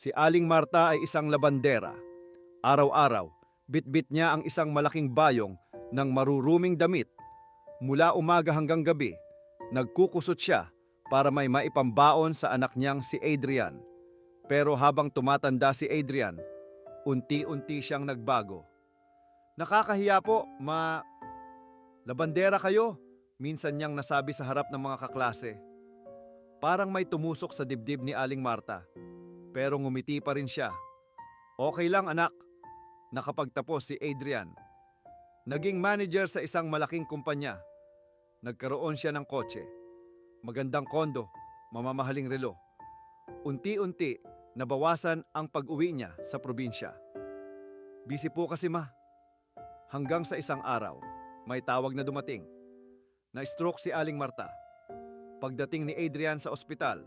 Si Aling Marta ay isang labandera. Araw-araw, bitbit niya ang isang malaking bayong ng maruruming damit. Mula umaga hanggang gabi, nagkukusot siya para may maipambaon sa anak niyang si Adrian. Pero habang tumatanda si Adrian, unti-unti siyang nagbago. Nakakahiya po, labandera kayo, minsan niyang nasabi sa harap ng mga kaklase. Parang may tumusok sa dibdib ni Aling Marta, pero ngumiti pa rin siya. Okay lang anak, nakapagtapos si Adrian. Naging manager sa isang malaking kumpanya. Nagkaroon siya ng kotse, magandang kondo, mamamahaling relo. Unti-unti, nabawasan ang pag-uwi niya sa probinsya. Busy po kasi hanggang sa isang araw, may tawag na dumating. Na-stroke si Aling Marta. Pagdating ni Adrian sa ospital,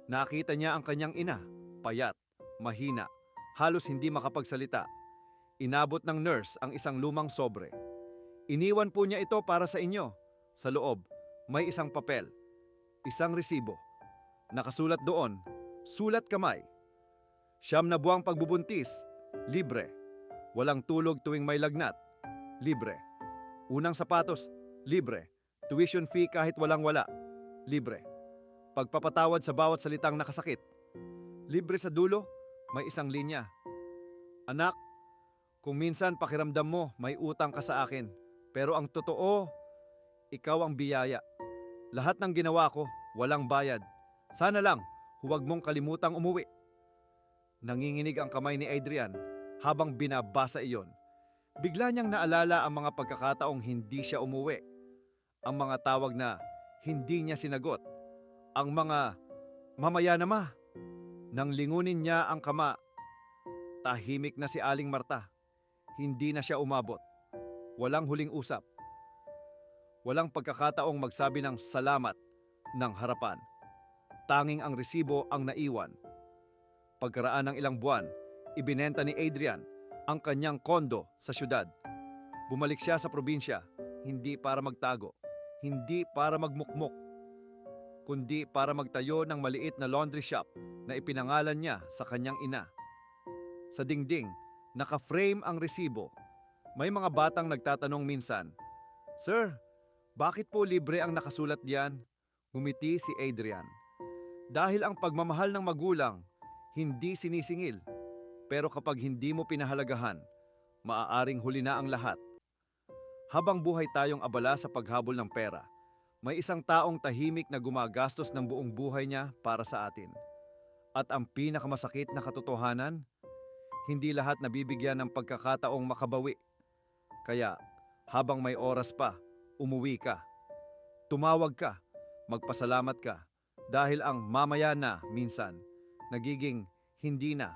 nakita niya ang kanyang ina, payat, mahina, halos hindi makapagsalita. Inabot ng nurse ang isang lumang sobre. Iniwan po niya ito para sa inyo. Sa loob, may isang papel, isang resibo. Nakasulat doon, sulat kamay. 9 na buwang pagbubuntis, libre. Walang tulog tuwing may lagnat, libre. Unang sapatos, libre. Tuition fee kahit walang-wala, libre. Pagpapatawad sa bawat salitang nakasakit, libre. Sa dulo, may isang linya. Anak, kung minsan pakiramdam mo may utang ka sa akin, pero ang totoo, ikaw ang biyaya. Lahat ng ginawa ko, walang bayad. Sana lang, huwag mong kalimutang umuwi. Nanginginig ang kamay ni Adrian habang binabasa iyon. Bigla niyang naalala ang mga pagkakataong hindi siya umuwi. Ang mga tawag na hindi niya sinagot. Ang mga mamaya na ma. Nang lingunin niya ang kama, tahimik na si Aling Marta. Hindi na siya umabot. Walang huling usap. Walang pagkakataong magsabi ng salamat ng harapan. Tanging ang resibo ang naiwan. Pagkaraan ng ilang buwan, ibinenta ni Adrian ang kanyang kondo sa syudad. Bumalik siya sa probinsya, hindi para magtago, hindi para magmukmok, kundi para magtayo ng maliit na laundry shop na ipinangalan niya sa kanyang ina. Sa dingding, naka-frame ang resibo. May mga batang nagtatanong minsan, "Sir, bakit po libre ang nakasulat diyan?" Ngumiti si Adrian. Dahil ang pagmamahal ng magulang, hindi sinisingil. Pero kapag hindi mo pinahalagahan, maaaring huli na ang lahat. Habang buhay tayong abala sa paghabol ng pera, may isang taong tahimik na gumagastos ng buong buhay niya para sa atin. At ang pinakamasakit na katotohanan, hindi lahat nabibigyan ng pagkakataong makabawi. Kaya, habang may oras pa, umuwi ka. Tumawag ka, magpasalamat ka, dahil ang mamaya na minsan, nagiging hindi na.